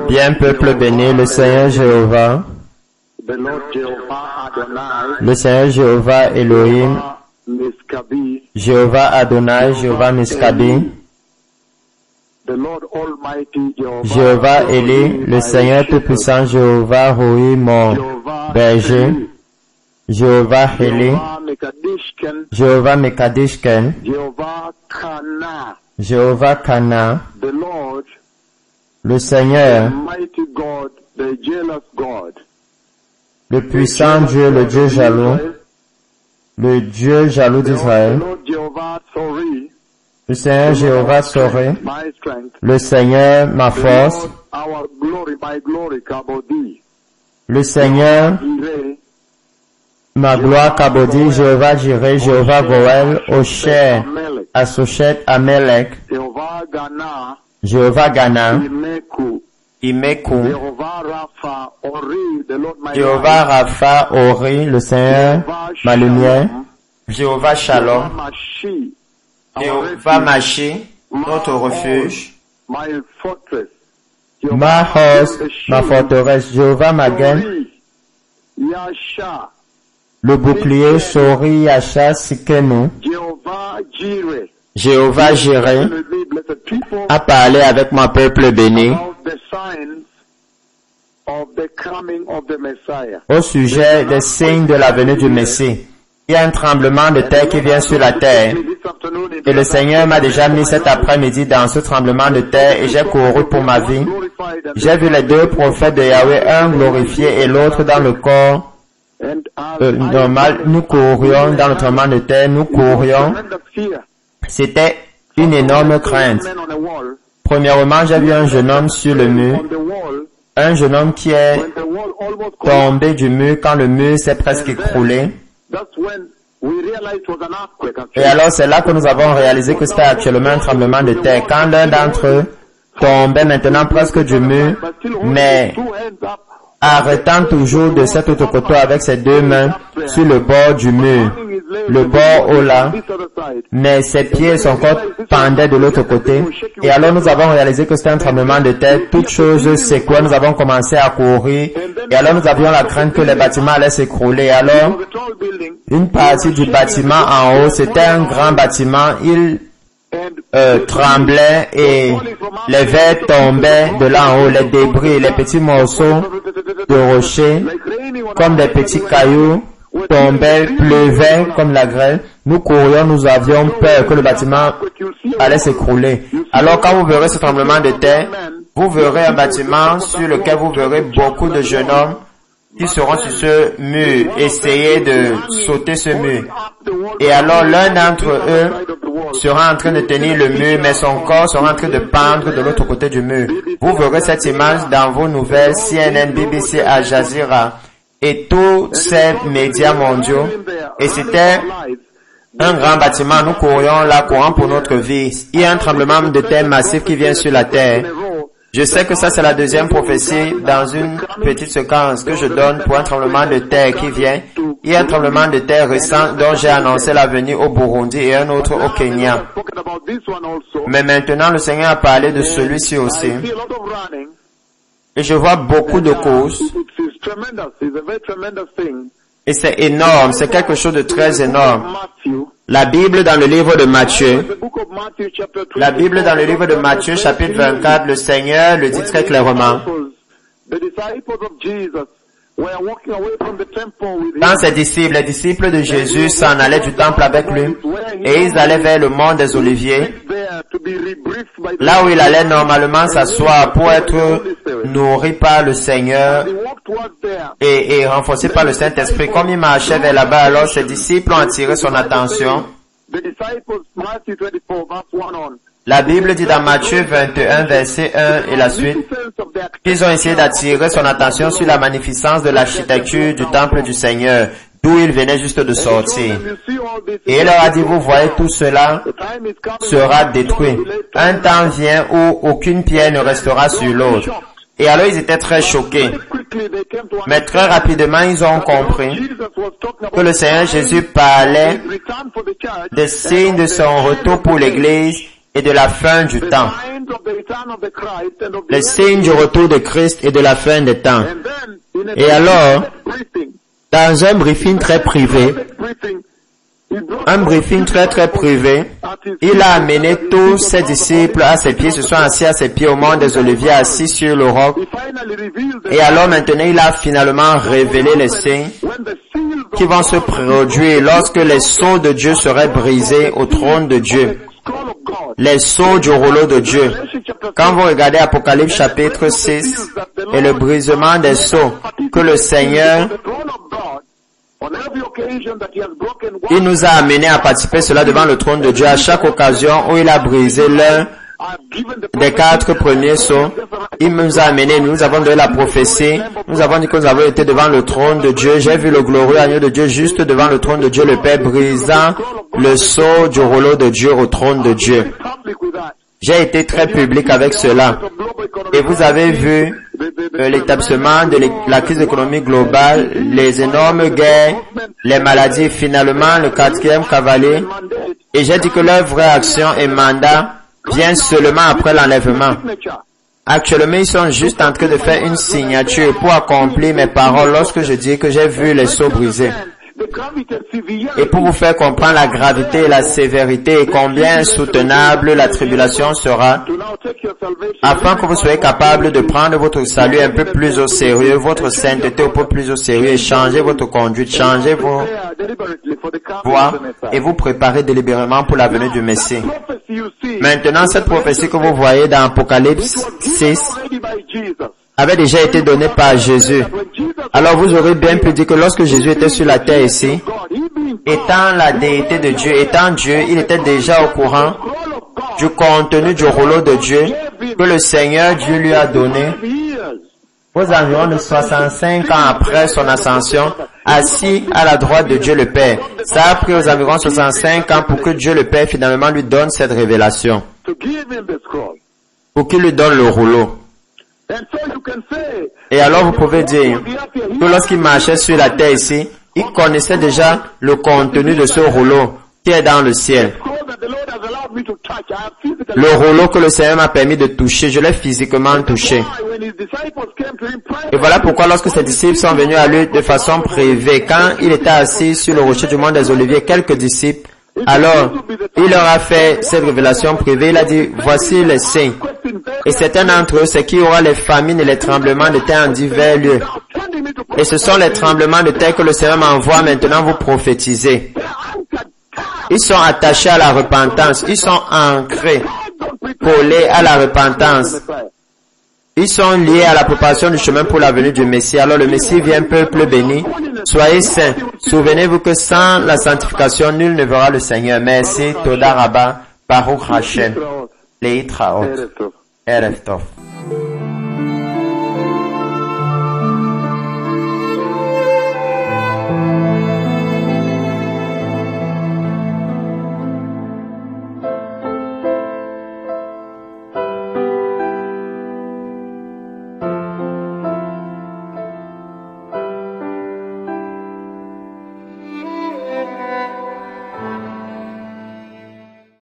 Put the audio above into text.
Bien peuple béni, le Seigneur Jéhovah, le Seigneur Jéhovah Elohim, Jéhovah Adonai, Jéhovah Miskabi, Jéhovah Eli, le Seigneur Tout-Puissant, Jéhovah Roi, mon berger, Jéhovah Eli, Jéhovah Mekadishken, Jéhovah Kana, le Seigneur, le puissant Dieu, le Dieu jaloux, le Dieu jaloux d'Israël, le Seigneur Jéhovah Soré, le Seigneur ma force, le Seigneur ma gloire Kabodi, Jéhovah Jireh, Jéhovah Goël, Osher, Asochet, Amelek, Jéhovah Gana, Imeku, Jéhovah Rapha, Ori, le Seigneur ma lumière, Jéhovah Shalom, Jéhovah Machi, notre refuge, ma force, ma forteresse, Jéhovah Magen, le bouclier, Sori, Yasha, Sikenu, Jéhovah Jireh a parlé avec mon peuple béni au sujet des signes de la venue du Messie. Il y a un tremblement de terre qui vient sur la terre. Et le Seigneur m'a déjà mis cet après-midi dans ce tremblement de terre et j'ai couru pour ma vie. J'ai vu les deux prophètes de Yahweh, un glorifié et l'autre dans le corps normal. Nous courions dans le tremblement de terre, nous courions. C'était une énorme crainte. Premièrement, j'ai vu un jeune homme sur le mur. Un jeune homme qui est tombé du mur quand le mur s'est presque écroulé. Et alors c'est là que nous avons réalisé que c'était actuellement un tremblement de terre. Quand l'un d'entre eux tombait maintenant presque du mur, mais arrêtant toujours de cet autre côté avec ses deux mains sur le bord du mur, le bord au là, mais ses pieds et son corps pendaient de l'autre côté. Et alors nous avons réalisé que c'était un tremblement de terre, toutes choses secouaient, nous avons commencé à courir, et alors nous avions la crainte que les bâtiments allaient s'écrouler. Alors, une partie du bâtiment en haut, c'était un grand bâtiment, il tremblait et les verres tombaient de là en haut, les débris, les petits morceaux de rochers, comme des petits cailloux, tombaient, pleuvaient comme la grêle. Nous courions, nous avions peur que le bâtiment allait s'écrouler. Alors quand vous verrez ce tremblement de terre, vous verrez un bâtiment sur lequel vous verrez beaucoup de jeunes hommes qui seront sur ce mur, essayer de sauter ce mur. Et alors l'un d'entre eux sera en train de tenir le mur, mais son corps sera en train de pendre de l'autre côté du mur. Vous verrez cette image dans vos nouvelles, CNN, BBC, Al Jazeera et tous ces médias mondiaux. Et c'était un grand bâtiment. Nous courions là, courant pour notre vie. Il y a un tremblement de terre massif qui vient sur la terre. Je sais que ça c'est la deuxième prophétie dans une petite séquence que je donne pour un tremblement de terre qui vient. Il y a un tremblement de terre récent dont j'ai annoncé la venue au Burundi et un autre au Kenya. Mais maintenant le Seigneur a parlé de celui-ci aussi. Et je vois beaucoup de causes. Et c'est énorme, c'est quelque chose de très énorme. La Bible dans le livre de Matthieu, chapitre 24, le Seigneur le dit très clairement. Quand ses disciples, les disciples de Jésus s'en allaient du temple avec lui, et ils allaient vers le mont des Oliviers, là où il allait normalement s'asseoir pour être nourri par le Seigneur et renforcé par le Saint-Esprit. Comme il marchait vers là-bas, alors ses disciples ont attiré son attention. La Bible dit dans Matthieu 21, verset 1 et la suite, qu'ils ont essayé d'attirer son attention sur la magnificence de l'architecture du temple du Seigneur, d'où il venait juste de sortir. Et il leur a dit, vous voyez, tout cela sera détruit. Un temps vient où aucune pierre ne restera sur l'autre. Et alors ils étaient très choqués. Mais très rapidement, ils ont compris que le Seigneur Jésus parlait des signes de son retour pour l'Église et de la fin du temps. Les signes du retour de Christ et de la fin des temps. Et alors, dans un briefing très privé, il a amené tous ses disciples à ses pieds, se sont assis à ses pieds au mont des Oliviers, assis sur le roc. Et alors maintenant, il a finalement révélé les signes qui vont se produire lorsque les sceaux de Dieu seraient brisés au trône de Dieu. Les sceaux du rouleau de Dieu. Quand vous regardez Apocalypse chapitre 6 et le brisement des sceaux que le Seigneur, il nous a amenés à participer cela devant le trône de Dieu à chaque occasion où il a brisé l'un des 4 premiers sceaux. Il nous a amenés, nous avons donné la prophétie, nous avons dit que nous avons été devant le trône de Dieu. J'ai vu le glorieux agneau de Dieu juste devant le trône de Dieu, le Père brisant le sceau du rouleau de Dieu au trône de Dieu. J'ai été très public avec cela. Et vous avez vu l'établissement de la crise économique globale, les énormes guerres, les maladies, finalement le 4e cavalier. Et j'ai dit que leur vraie action et mandat vient seulement après l'enlèvement. Actuellement, ils sont juste en train de faire une signature pour accomplir mes paroles lorsque je dis que j'ai vu les sceaux brisés. Et pour vous faire comprendre la gravité et la sévérité et combien soutenable la tribulation sera, afin que vous soyez capable de prendre votre salut un peu plus au sérieux, votre sainteté un peu plus au sérieux, et changer votre conduite, changer vos voies et vous préparer délibérément pour la venue du Messie. Maintenant, cette prophétie que vous voyez dans Apocalypse 6 avait déjà été donnée par Jésus. Alors vous aurez bien pu dire que lorsque Jésus était sur la terre ici, étant la déité de Dieu, étant Dieu, il était déjà au courant du contenu du rouleau de Dieu que le Seigneur Dieu lui a donné aux environs de 65 ans après son ascension, assis à la droite de Dieu le Père. Ça a pris aux environs 65 ans pour que Dieu le Père finalement lui donne cette révélation, pour qu'il lui donne le rouleau. Et alors vous pouvez dire que lorsqu'il marchait sur la terre ici, il connaissait déjà le contenu de ce rouleau qui est dans le ciel. Le rouleau que le Seigneur m'a permis de toucher, je l'ai physiquement touché. Et voilà pourquoi lorsque ses disciples sont venus à lui de façon privée, quand il était assis sur le rocher du mont des Oliviers, quelques disciples, alors il leur a fait cette révélation privée, il a dit, voici les signes. Et certains d'entre eux, c'est qu'il y aura les famines et les tremblements de terre en divers lieux. Et ce sont les tremblements de terre que le Seigneur m'envoie maintenant vous prophétiser. Ils sont attachés à la repentance, ils sont ancrés, collés à la repentance. Ils sont liés à la préparation du chemin pour la venue du Messie. Alors le Messie vient, peuple béni. Soyez saints. Souvenez-vous que sans la sanctification, nul ne verra le Seigneur. Merci. Toda Rabba. Baruch Hashem. Leitraot. Erev Tov.